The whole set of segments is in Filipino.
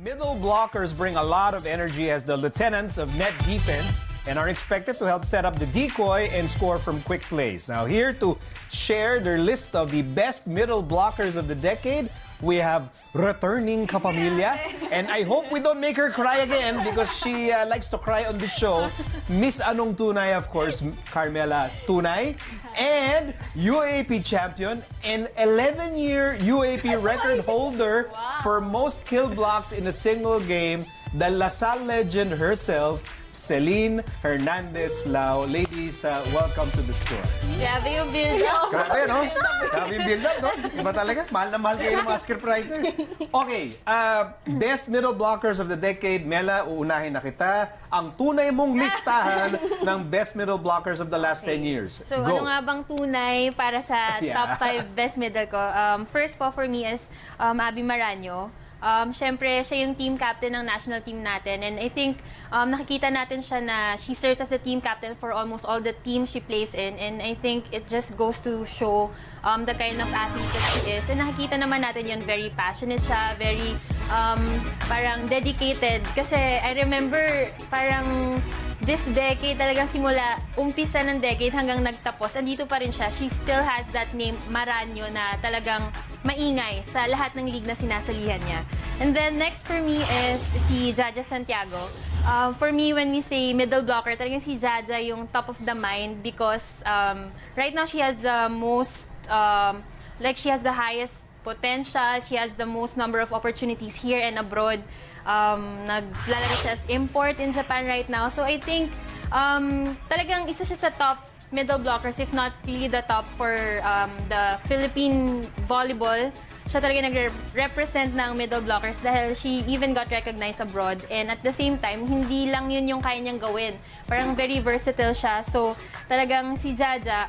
Middle blockers bring a lot of energy as the lieutenants of net defense and are expected to help set up the decoy and score from quick plays. Now, here to share their list of the best middle blockers of the decade, we have returning kapamilya. And I hope we don't make her cry again because she likes to cry on the show. Miss Anong Tunay, of course, Carmela Tunay. And UAP champion and 11-year UAP record holder for most kill blocks in a single game, the LaSalle legend herself, Celine Hernandez-Lao. Ladies, welcome to the store. Grabe yung build-up. Grabe, no? Grabe yung build-up, no? Iba talaga. Mahal na mahal kayo ng mga scriptwriter. Okay, best middle blockers of the decade. Mela, uunahin na kita. Ang tunay mong listahan ng best middle blockers of the last 10 years. So, Go. ano nga bang tunay para sa Yeah. top 5 best middle ko? First po for me is Aby Maraño. Siyempre, siya yung team captain ng national team natin. And I think nakikita natin siya na she serves as a team captain for almost all the teams she plays in. And I think it just goes to show the kind of athlete that she is. And nakikita naman natin yun, very passionate siya, very parang dedicated. Kasi I remember parang this decade, talagang simula, umpisa ng decade hanggang nagtapos, andito pa rin siya. She still has that name, Maraño, na talagang maingay sa lahat ng league na sinasalihan niya. And then next for me is si Jaja Santiago. For me, when we say middle blocker, talagang si Jaja yung top of the mind because right now she has the most, she has the highest potential, she has the most number of opportunities here and abroad. Naglalaro siya as import in Japan right now. So I think talagang isa siya sa top middle blockers, if not really the top for the Philippine volleyball. Siya talaga nag-represent ng middle blockers dahil she even got recognized abroad. And at the same time, hindi lang yun yung kaya niyang gawin. Parang very versatile siya. So talagang si Jaja,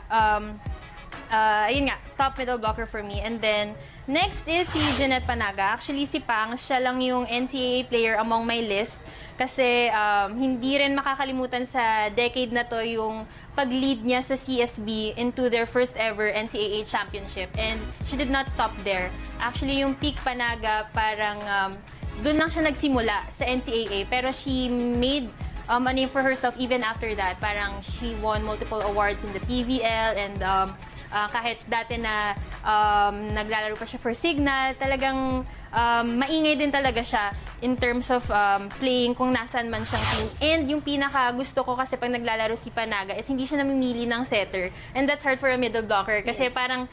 ayun nga, top middle blocker for me. And then, next is si Jeanette Panaga. Actually, si Pang, siya lang yung NCAA player among my list. Kasi hindi rin makakalimutan sa decade na to yung pag-lead niya sa CSB into their first ever NCAA championship. And she did not stop there. Actually, yung peak Panaga, parang doon lang siya nagsimula sa NCAA. Pero she made a name for herself even after that. Parang she won multiple awards in the PVL and kahit dati na naglalaro pa siya for Signal, talagang maingay din talaga siya in terms of playing kung nasaan man siyang team. And yung pinaka gusto ko kasi pag naglalaro si Panaga is hindi siya namimili ng setter. And that's hard for a middle blocker kasi parang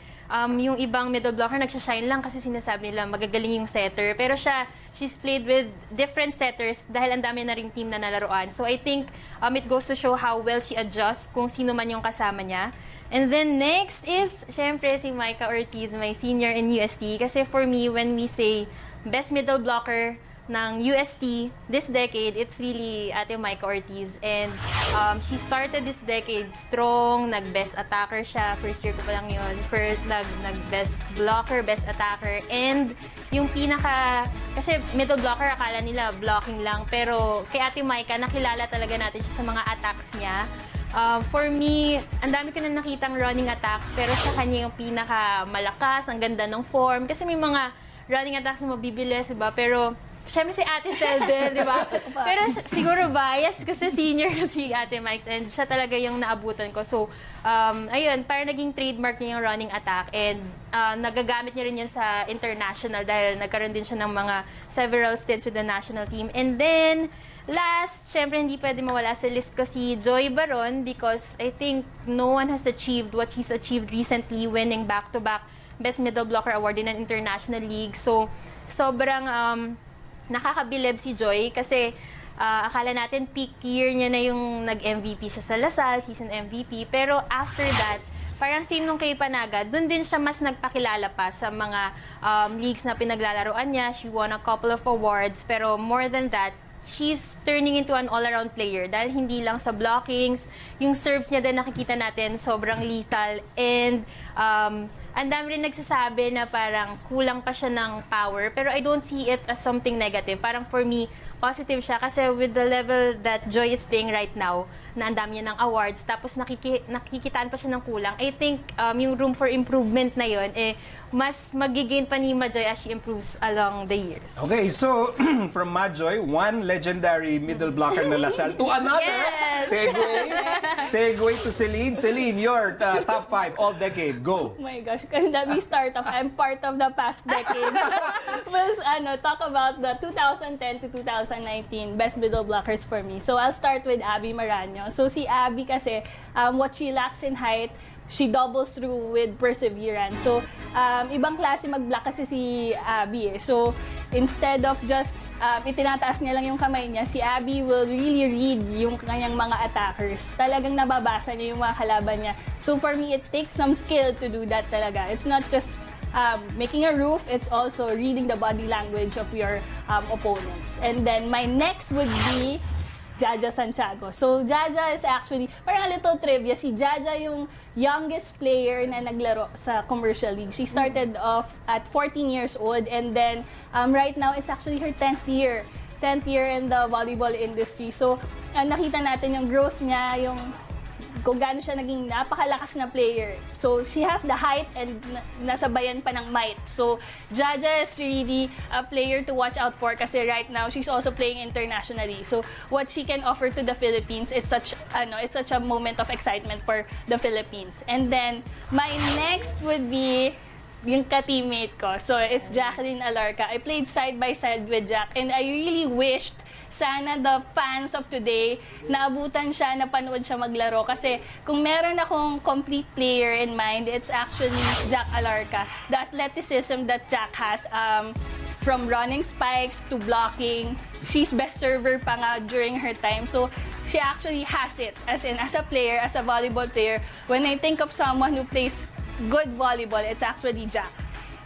yung ibang middle blocker nagsashine lang kasi sinasabi nila magagaling yung setter. Pero siya, she's played with different setters dahil ang dami na ring team na nalaruan. So I think it goes to show how well she adjusts kung sino man yung kasama niya. And then next is, syempre, si Maika Ortiz, my senior in UST. Kasi for me, when we say best middle blocker ng UST this decade, it's really Ate Maika Ortiz. And she started this decade strong, nag-best attacker siya. First year ko pa lang yun. Nag-best blocker, best attacker. And yung pinaka, kasi middle blocker, akala nila blocking lang. Pero kay Ate Maika, nakilala talaga natin siya sa mga attacks niya. For me, ang dami ko na nakitang running attacks, pero sa kanya yung pinakamalakas, ang ganda ng form. Kasi may mga running attacks na mabibilis, diba? Pero, syempre si Ate Selden, di ba? Pero siguro bias kasi senior si Ate Mike and siya talaga yung naabutan ko. So, ayun, parang naging trademark niya yung running attack and nagagamit niya rin yun sa international dahil nagkaroon din siya ng mga several stints with the national team. And then, last, syempre hindi pwede mawala sa list ko si Majoy Baron because I think no one has achieved what she's achieved recently, winning back-to-back Best Middle Blocker Award in an international league. So, sobrang nakakabilib si Joy kasi akala natin peak year niya na yung nag-MVP siya sa LaSalle, season MVP. Pero after that, parang same nung kay Panaga, dun din siya mas nagpakilala pa sa mga leagues na pinaglalaroan niya. She won a couple of awards, pero more than that, she's turning into an all-around player dahil hindi lang sa blockings, yung serves niya din nakikita natin sobrang lethal and ang dami rin nagsasabi na parang kulang pa siya ng power pero I don't see it as something negative. Parang for me, positive siya kasi with the level that Joy is playing right now, na ang dami niya ng awards, tapos nakikitaan pa siya ng kulang, I think yung room for improvement na yun, mas magigain pa ni Majoy as she improves along the years. Okay, so from Majoy, one legendary middle blocker na Lasal to another. Yes! Segue to Celine. Celine, your top 5 all decade. Go. Oh my gosh, let me start off. I'm part of the past decade. We'll talk about the 2010 to 2019 best middle blockers for me. So I'll start with Aby Maraño. So si Aby kasi, what she lacks in height, she doubles through with perseverance. So, ibang klase mag-block kasi si Aby eh. So, instead of just itinataas niya lang yung kamay niya, si Aby will really read yung kanyang mga attackers. Talagang nababasa niya yung mga kalaban niya. So, for me, it takes some skill to do that talaga. It's not just making a roof, it's also reading the body language of your opponents. And then, my next would be Jaja Santiago. So, Jaja is actually, parang a little trivia, si Jaja yung youngest player na naglaro sa commercial league. She started off at 14 years old and then right now, it's actually her 10th year. 10th year in the volleyball industry. So, nakita natin yung growth niya, yung kung gaano siya naging napakalakas na player. So, she has the height and nasabayan pa ng might. So, Jaja is really a player to watch out for kasi right now, she's also playing internationally. So, what she can offer to the Philippines is such a moment of excitement for the Philippines. And then, my next would be yung ka-teammate ko. So, it's Jacqueline Alarca. I played side by side with Jack and I really wished sana the fans of today, naabutan siya, napanood siya maglaro. Kasi kung meron akong complete player in mind, it's actually Jack Alarca. The athleticism that Jack has, from running spikes to blocking, she's best server pa nga during her time. So, she actually has it. As a player, as a volleyball player, when I think of someone who plays good volleyball, it's actually Jack.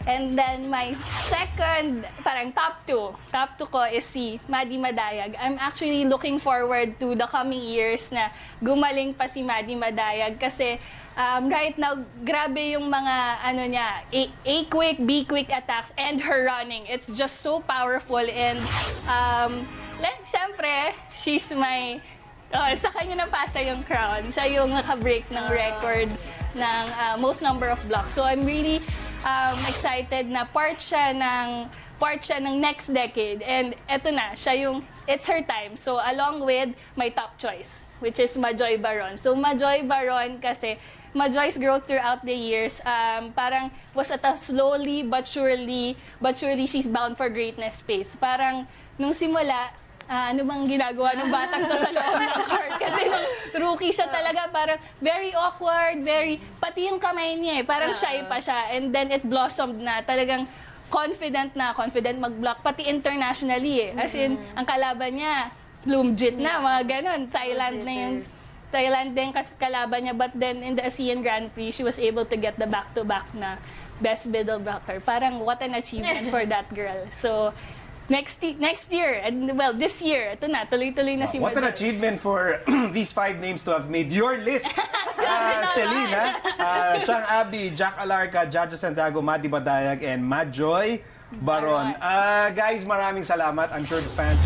And then my second, parang top two ko is si Maddie Madayag. I'm actually looking forward to the coming years na gumaling pa si Maddie Madayag kasi right now, grabe yung mga niya, A-quick, B-quick attacks and her running. It's just so powerful and siyempre, she's my sa kanya napasa yung crown. Siya yung naka-break ng record ng most number of blocks. So I'm really excited na part siya ng next decade. And eto na, it's her time. So along with my top choice, which is Majoy Baron. So Majoy Baron kasi Majoy's growth throughout the years parang was at a slowly but surely she's bound for greatness pace. Parang nung simula, ano bang ginagawa ng batang to sa loob ng court? Kasi nung rookie siya talaga, parang very awkward, pati yung kamay niya parang shy pa siya. And then it blossomed na, talagang confident mag-block, pati internationally As in, ang kalaban niya, Bloomjit na, mga ganon. Thailand din kalaban niya. But then in the ASEAN Grand Prix, she was able to get the back-to-back na best middle blocker. Parang what an achievement for that girl. So, next year, and well, this year, ito na, tuloy-tuloy na si What an Majoy. achievement for these 5 names to have made your list. Celine, Chang Aby, Jack Alarca, Jaja Santiago, Maddie Madayag, and Majoy Baron. Guys, maraming salamat. I'm sure the fans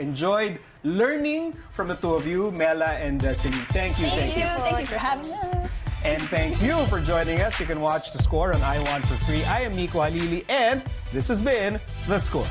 enjoyed learning from the two of you, Mela and Celine. Thank you. Thank you for having us. And thank you for joining us. You can watch The Score on iWant for free. I am Nico Halili, and this has been The Score.